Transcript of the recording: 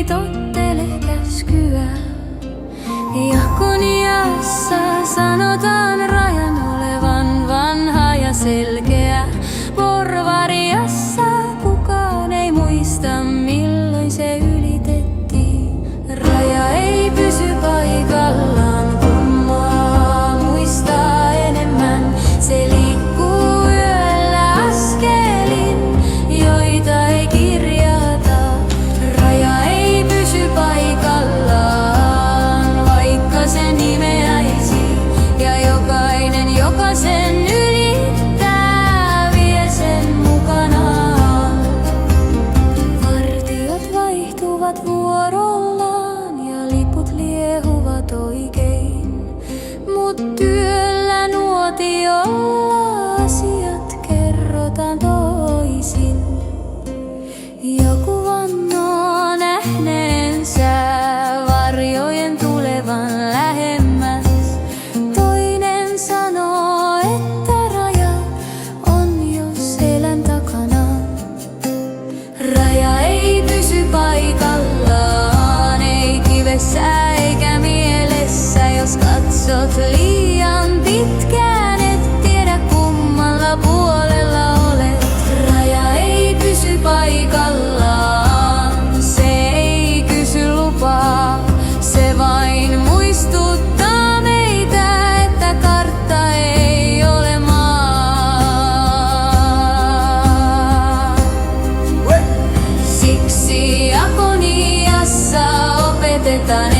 ei tottele käskyä. Jakoniassa sanotaan rajan olevan vanha ja selkeä. Porvariassa kukaan ei muista, milloin se ylitettiin. Raja ei pysy paikallaan, kun maa muistaa enemmän. Se liikkuu yöllä askelin, joita ei kirjata. Raja ei pysy paikallaan, vaikka se nimeäisi. Ja jokainen, joka sen ylittää, vie sen mukanaan. Vartijat vaihtuvat vuorollaan ja liput liehuvat oikein. Mut työllä nuotiolla asiat kerrotaan toisin. Joku vannoo nähneensä varjojen tulevan lähemmäs. Toinen sanoo, että raja on jo selän takana. Raja ei pysy paikallaan, ei kivessä eikä mielessä. Jos katsot liian pitkään, et tiedä kummalla puolella olet. Raja ei pysy paikallaan, se ei kysy lupaa. Se vain muistuttaa meitä, että kartta ei ole maa. Siksi Jakoniassa opetetaan